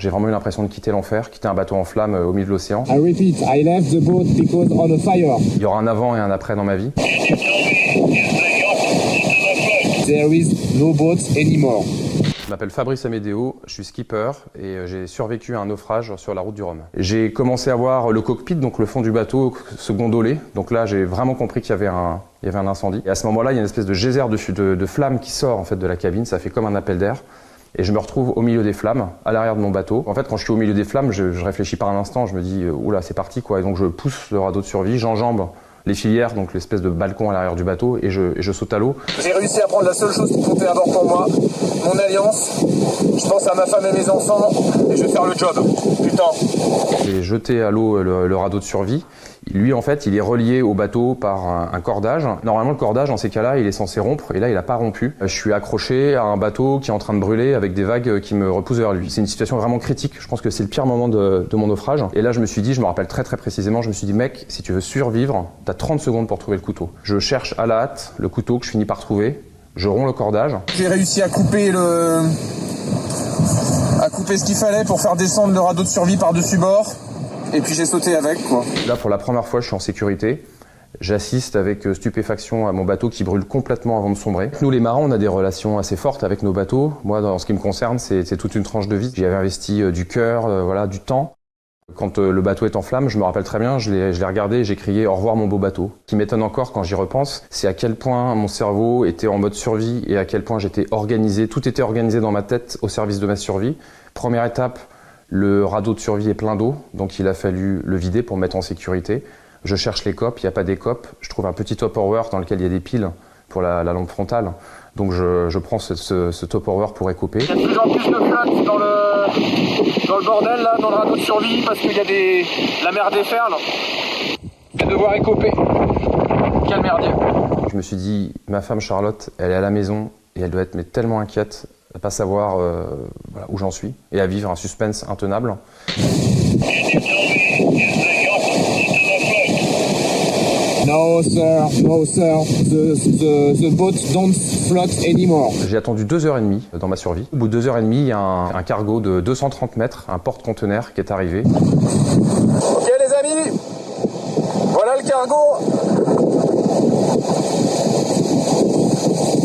J'ai vraiment eu l'impression de quitter l'enfer, quitter un bateau en flammes au milieu de l'océan. I repeat, I left the boat because on a fire. Il y aura un avant et un après dans ma vie. There is no boat anymore. Je m'appelle Fabrice Amedeo, je suis skipper et j'ai survécu à un naufrage sur la route du Rhum. J'ai commencé à voir le cockpit, donc le fond du bateau, se gondoler. Donc là, j'ai vraiment compris qu'il y avait un incendie. Et à ce moment-là, il y a une espèce de geyser de flammes qui sort en fait de la cabine, ça fait comme un appel d'air. Et je me retrouve au milieu des flammes, à l'arrière de mon bateau. En fait, quand je suis au milieu des flammes, je réfléchis par un instant, je me dis oula, c'est parti quoi. Et donc je pousse le radeau de survie, j'enjambe les filières, donc l'espèce de balcon à l'arrière du bateau, et je saute à l'eau. J'ai réussi à prendre la seule chose qui comptait à bord pour moi, mon alliance. Je pense à ma femme et mes enfants, et je vais faire le job. Putain. J'ai jeté à l'eau le radeau de survie. Lui, en fait, il est relié au bateau par un cordage. Normalement, le cordage, dans ces cas-là, il est censé rompre, et là, il n'a pas rompu. Je suis accroché à un bateau qui est en train de brûler avec des vagues qui me repoussent vers lui. C'est une situation vraiment critique. Je pense que c'est le pire moment de mon naufrage. Et là, je me suis dit, je me rappelle très très précisément, je me suis dit, mec, si tu veux survivre, t'as 30 secondes pour trouver le couteau. Je cherche à la hâte le couteau que je finis par trouver. Je romps le cordage. J'ai réussi à couper ce qu'il fallait pour faire descendre le radeau de survie par-dessus bord. Et puis j'ai sauté avec, quoi. Là, pour la première fois, je suis en sécurité. J'assiste avec stupéfaction à mon bateau qui brûle complètement avant de sombrer. Nous, les marins, on a des relations assez fortes avec nos bateaux. Moi, dans ce qui me concerne, c'est toute une tranche de vie. J'y avais investi du cœur, voilà, du temps. Quand le bateau est en flammes, je me rappelle très bien, je l'ai regardé et j'ai crié « Au revoir mon beau bateau ». Ce qui m'étonne encore quand j'y repense, c'est à quel point mon cerveau était en mode survie et à quel point j'étais organisé. Tout était organisé dans ma tête au service de ma survie. Première étape, le radeau de survie est plein d'eau, donc il a fallu le vider pour me mettre en sécurité. Je cherche les copes, il n'y a pas des copes. Je trouve un petit Tupperware dans lequel il y a des piles pour la lampe frontale. Donc je prends ce Tupperware pour écoper. Il y a de plus en plus de flammes dans le bordel, là, dans le radeau de survie, parce qu'il y a la mer déferle. Je vais devoir écoper. Quel merdier. Je me suis dit, ma femme Charlotte, elle est à la maison et elle doit être tellement inquiète à pas savoir voilà, où j'en suis et à vivre un suspense intenable. No sir, the boat don't float anymore. J'ai attendu 2h30 dans ma survie. Au bout de 2h30, il y a un cargo de 230 mètres, un porte-conteneur qui est arrivé. Ok les amis, voilà le cargo.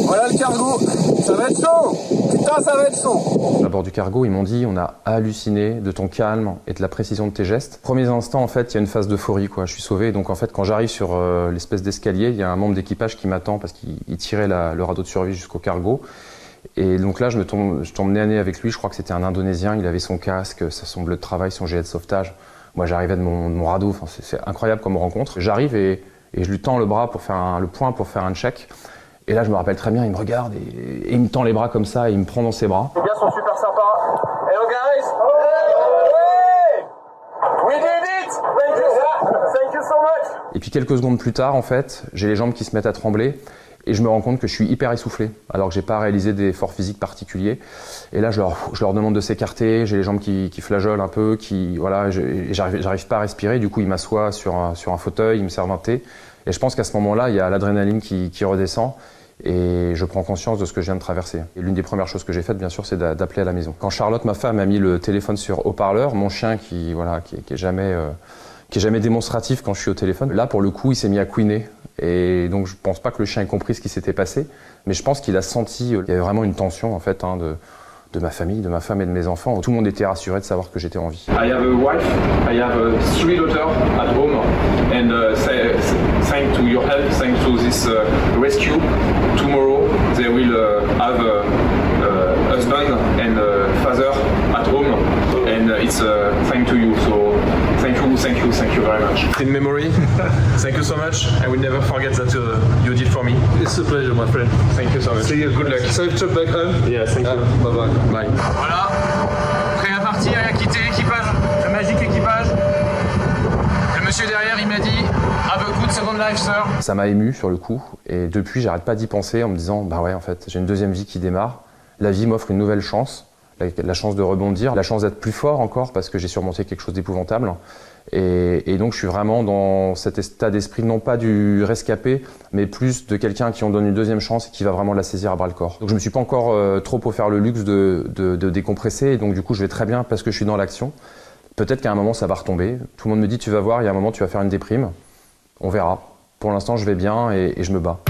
Voilà le cargo, ça va être chaud. Putain, ça va être chaud. À bord du cargo, ils m'ont dit, on a halluciné de ton calme et de la précision de tes gestes. Premiers instants, en fait, il y a une phase d'euphorie, quoi. Je suis sauvé. Donc, en fait, quand j'arrive sur l'espèce d'escalier, il y a un membre d'équipage qui m'attend parce qu'il tirait le radeau de survie jusqu'au cargo. Et donc là, je tombe nez à nez avec lui. Je crois que c'était un Indonésien. Il avait son casque, son bleu de travail, son gilet de sauvetage. Moi, j'arrivais de mon radeau. Enfin, c'est incroyable comme rencontre. J'arrive et je lui tends le bras pour faire le poing pour faire un check. Et là, je me rappelle très bien, il me regarde et il me tend les bras comme ça et il me prend dans ses bras. Les gars sont super sympas. Hello guys! Hey! We did it! Thank you so much! Et puis quelques secondes plus tard, en fait, j'ai les jambes qui se mettent à trembler et je me rends compte que je suis hyper essoufflé, alors que j'ai pas réalisé d'efforts physiques particuliers. Et là, je leur demande de s'écarter, j'ai les jambes qui flageolent un peu, voilà, j'arrive pas à respirer. Du coup, ils m'assoient sur un fauteuil, ils me servent un thé. Et je pense qu'à ce moment-là, il y a l'adrénaline qui redescend et je prends conscience de ce que je viens de traverser. Et l'une des premières choses que j'ai faites, bien sûr, c'est d'appeler à la maison. Quand Charlotte, ma femme, a mis le téléphone sur haut-parleur, mon chien qui est jamais démonstratif quand je suis au téléphone, là, pour le coup, il s'est mis à couiner. Et donc, je pense pas que le chien ait compris ce qui s'était passé, mais je pense qu'il a senti qu'il y avait vraiment une tension, en fait, de ma famille, de ma femme et de mes enfants. Tout le monde était rassuré de savoir que j'étais en vie. I have a wife, I have 3 daughters at home, and thanks to your help, thanks to this rescue, tomorrow they will have a husband and a father at home, and it's thanks to you. So thank you very much. In memory, thank you so much. I will never forget that you did for me. It's a pleasure, my friend. Thank you so much. See you. Good luck. Safe trip back home. Yeah, thank you. Bye bye. Bye. Voilà, prêt à partir et à quitter l'équipage, le magique équipage. Le monsieur derrière, il m'a dit « Have a good second life, sir ». Ça m'a ému sur le coup et depuis, j'arrête pas d'y penser en me disant « Bah ouais, en fait, j'ai une deuxième vie qui démarre. La vie m'offre une nouvelle chance. la chance de rebondir, la chance d'être plus fort encore parce que j'ai surmonté quelque chose d'épouvantable. Et donc je suis vraiment dans cet état d'esprit, non pas du rescapé, mais plus de quelqu'un qui on donne une deuxième chance et qui va vraiment la saisir à bras le corps. Donc je me suis pas encore trop offert le luxe de décompresser, et donc du coup je vais très bien parce que je suis dans l'action. Peut-être qu'à un moment ça va retomber. Tout le monde me dit tu vas voir, il y a un moment tu vas faire une déprime. On verra. Pour l'instant je vais bien et je me bats.